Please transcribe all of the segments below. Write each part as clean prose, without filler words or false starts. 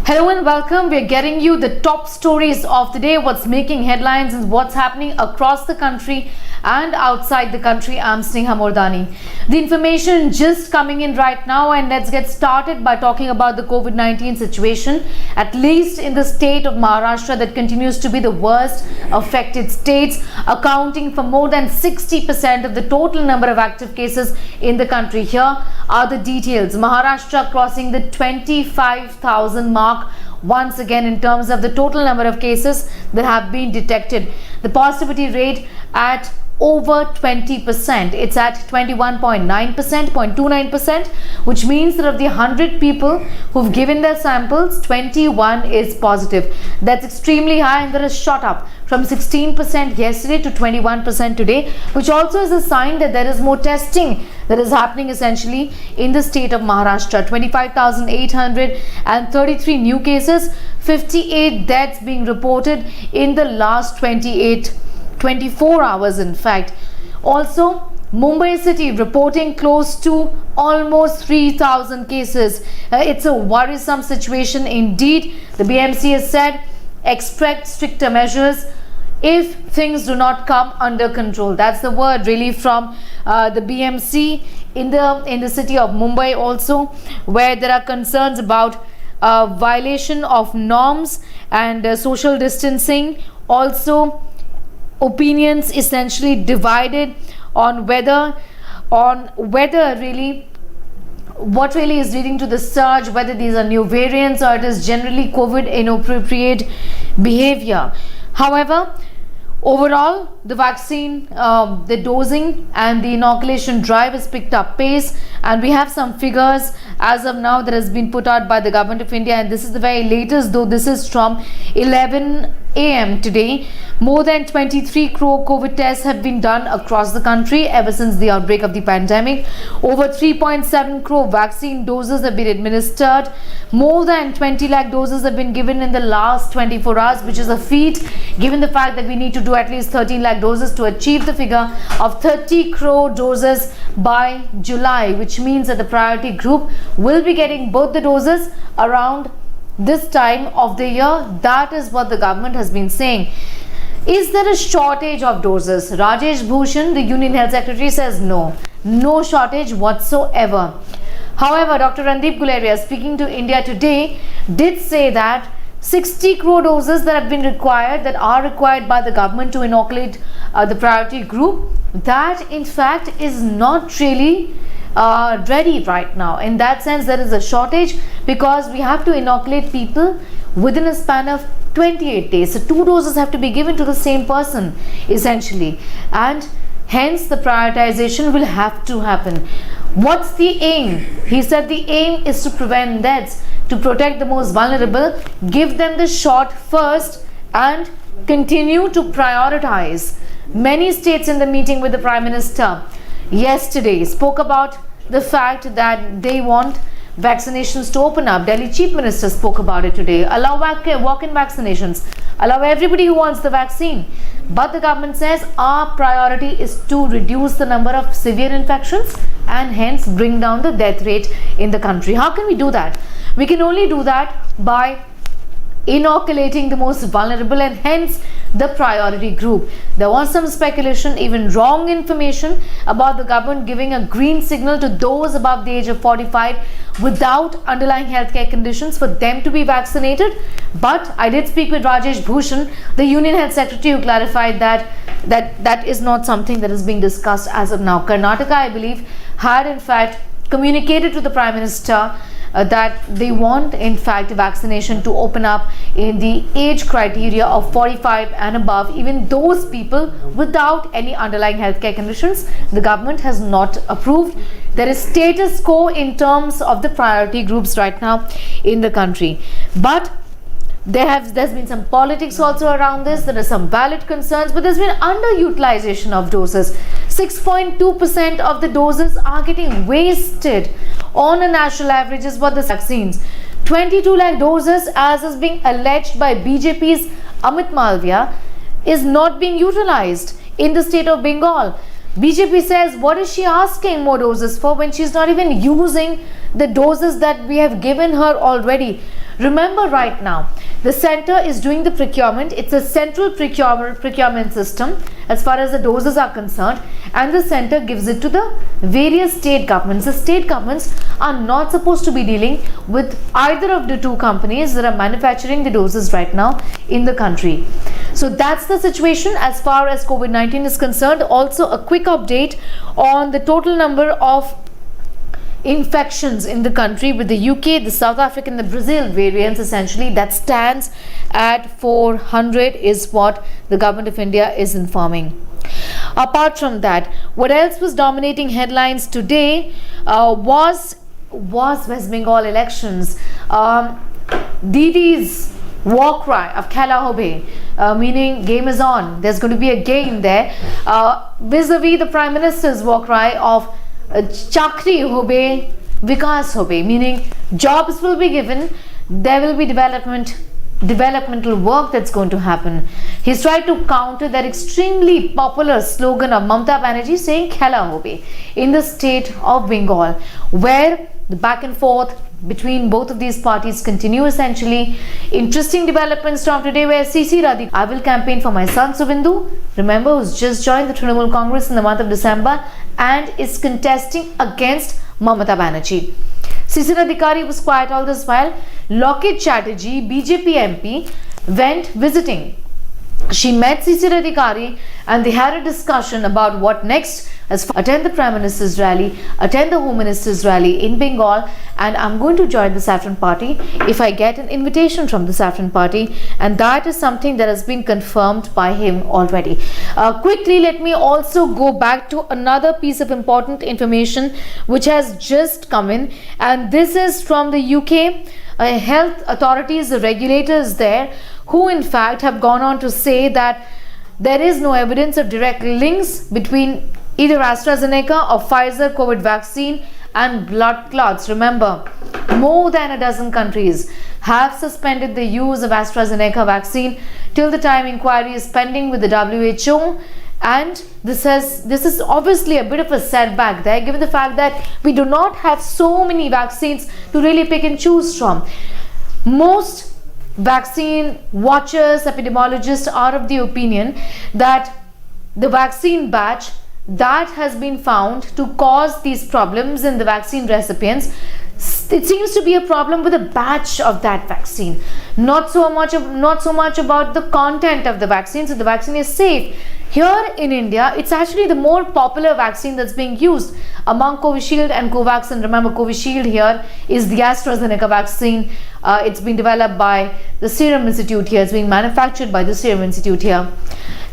Hello and welcome. We're getting you the top stories of the day, what's making headlines and what's happening across the country and outside the country. I'm Sneha Mordani. The information just coming in right now, and let's get started by talking about the COVID-19 situation, at least in the state of Maharashtra, that continues to be the worst affected states, accounting for more than 60% of the total number of active cases in the country. Here are the details. Maharashtra crossing the 25,000 mark once again in terms of the total number of cases that have been detected. The positivity rate at over 20%. It's at 21.9%, 0.29%, which means that of the 100 people who've given their samples, 21 is positive. That's extremely high, and that has shot up from 16% yesterday to 21% today, which also is a sign that there is more testing that is happening essentially in the state of Maharashtra. 25,833 new cases, 58 deaths being reported in the last 24 hours in fact. Also, Mumbai city reporting close to almost 3,000 cases. It's a worrisome situation indeed. The BMC has said expect stricter measures if things do not come under control. That's the word really from the BMC in the city of Mumbai also, where there are concerns about violation of norms and social distancing. Also, opinions essentially divided on whether really what really is leading to the surge, whether these are new variants or it is generally COVID inappropriate behavior. However, overall, the vaccine, the dosing and the inoculation drive has picked up pace, and we have some figures as of now that has been put out by the government of India, and this is the very latest, though this is from 11 a.m. today. More than 23 crore COVID tests have been done across the country ever since the outbreak of the pandemic. Over 3.7 crore vaccine doses have been administered. More than 20 lakh doses have been given in the last 24 hours, which is a feat given the fact that we need to do at least 13 lakh doses to achieve the figure of 30 crore doses by July, which means that the priority group will be getting both the doses around this time of the year. That is what the government has been saying. Is there a shortage of doses? Rajesh Bhushan, the Union Health Secretary, says no shortage whatsoever. However, Dr. Randeep Guleria, speaking to India Today, did say that 60 crore doses that have been required, that are required by the government to inoculate the priority group, that in fact is not really ready right now. In that sense, there is a shortage because we have to inoculate people within a span of 28 days. So 2 doses have to be given to the same person essentially, and hence the prioritization will have to happen. What's the aim? He said the aim is to prevent deaths, to protect the most vulnerable, give them the shot first and continue to prioritize. Many states in the meeting with the Prime Minister yesterday spoke about the fact that they want vaccinations to open up. Delhi Chief Minister spoke about it today. Allow walk-in vaccinations. Allow everybody who wants the vaccine. But the government says our priority is to reduce the number of severe infections and hence bring down the death rate in the country. How can we do that? We can only do that by inoculating the most vulnerable and hence the priority group. There was some speculation, even wrong information about the government giving a green signal to those above the age of 45 without underlying healthcare conditions for them to be vaccinated. But I did speak with Rajesh Bhushan, the Union Health Secretary, who clarified that is not something that is being discussed as of now. Karnataka, I believe, had in fact communicated to the Prime Minister that they want in fact vaccination to open up in the age criteria of 45 and above, even those people without any underlying healthcare conditions. The government has not approved. There is status quo in terms of the priority groups right now in the country, but there's been some politics also around this. There are some valid concerns, but there's been underutilization of doses. 6.2% of the doses are getting wasted on a national average is what the vaccines. 22 lakh doses, as is being alleged by BJP's Amit Malviya, is not being utilized in the state of Bengal. BJP says, what is she asking more doses for when she's not even using the doses that we have given her already? Remember, right now the center is doing the procurement. It's a central procurement system as far as the doses are concerned, and the center gives it to the various state governments. The state governments are not supposed to be dealing with either of the two companies that are manufacturing the doses right now in the country. So that's the situation as far as COVID-19 is concerned. Also, a quick update on the total number of infections in the country with the UK, the South African, the Brazil variants. Essentially that stands at 400 is what the government of India is informing. Apart from that, what else was dominating headlines today was West Bengal elections. Didi's war cry of Khela Hobe, meaning game is on, there's going to be a game there, vis-a-vis the Prime Minister's war cry of Chakri Hobe, Vikas Hobe, meaning jobs will be given, there will be developmental work that's going to happen. He's tried to counter that extremely popular slogan of Mamata Banerjee saying Khela Hobe in the state of Bengal, where the back and forth between both of these parties continue. Essentially, interesting developments from today where CC Radhika, I will campaign for my son Subindu, remember, who's just joined the Trinamool Congress in the month of December and is contesting against Mamata Banerjee. CC Radhikari was quiet all this while. Lokit Chatterjee, BJP MP, went visiting. She met CC Radhikari and they had a discussion about what next, as attend the Prime Minister's rally, attend the Home Minister's rally in Bengal, and I'm going to join the Saffron Party if I get an invitation from the Saffron Party, and that is something that has been confirmed by him already. Quickly, let me also go back to another piece of important information which has just come in, and this is from the UK. Health authorities, the regulators there, who in fact have gone on to say that there is no evidence of direct links between either AstraZeneca or Pfizer COVID vaccine and blood clots. Remember, more than a dozen countries have suspended the use of AstraZeneca vaccine till the time inquiry is pending with the WHO. And this is obviously a bit of a setback there, given the fact that we do not have so many vaccines to really pick and choose from. Most vaccine watchers, epidemiologists are of the opinion that the vaccine batch that has been found to cause these problems in the vaccine recipients, it seems to be a problem with a batch of that vaccine, not so much about the content of the vaccine. So the vaccine is safe. Here in India, it's actually the more popular vaccine that's being used among Covishield and Covaxin. Remember, Covishield here is the AstraZeneca vaccine. It's been developed by the Serum Institute here. It's being manufactured by the Serum Institute here.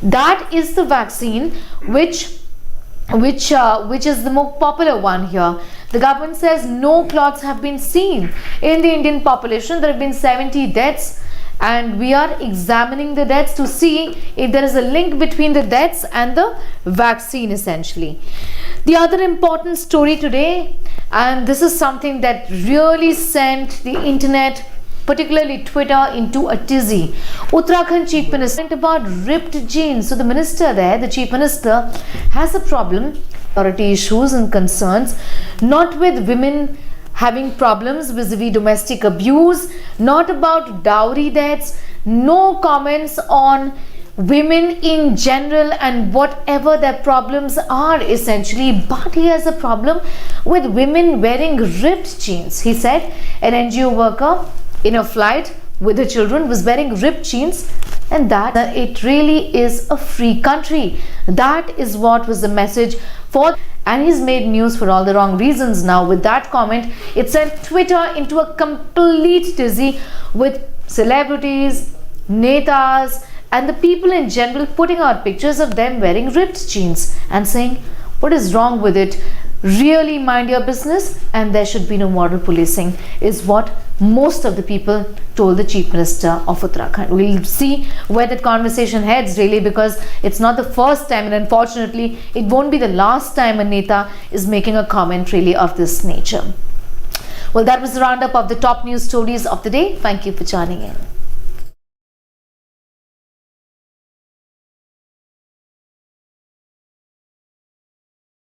That is the vaccine which is the more popular one here. The government says no clots have been seen in the Indian population. There have been 70 deaths, and we are examining the deaths to see if there is a link between the deaths and the vaccine. Essentially, the other important story today, and this is something that really sent the internet, particularly Twitter, into a tizzy. Uttarakhand Chief Minister about ripped jeans. So the minister there, the Chief Minister, has a problem, authority issues and concerns, not with women having problems vis-a-vis domestic abuse, not about dowry deaths, no comments on women in general and whatever their problems are essentially, but he has a problem with women wearing ripped jeans. He said an NGO worker in a flight with her children was wearing ripped jeans, and that it really is a free country. That is what was the message for, and he's made news for all the wrong reasons. Now with that comment, it sent Twitter into a complete tizzy, with celebrities, netas and the people in general putting out pictures of them wearing ripped jeans and saying, what is wrong with it? Really mind your business, and there should be no moral policing, is what most of the people told the Chief Minister of Uttarakhand. We'll see where that conversation heads really, because it's not the first time, and unfortunately it won't be the last time a neta is making a comment really of this nature. Well, that was the roundup of the top news stories of the day. Thank you for joining in.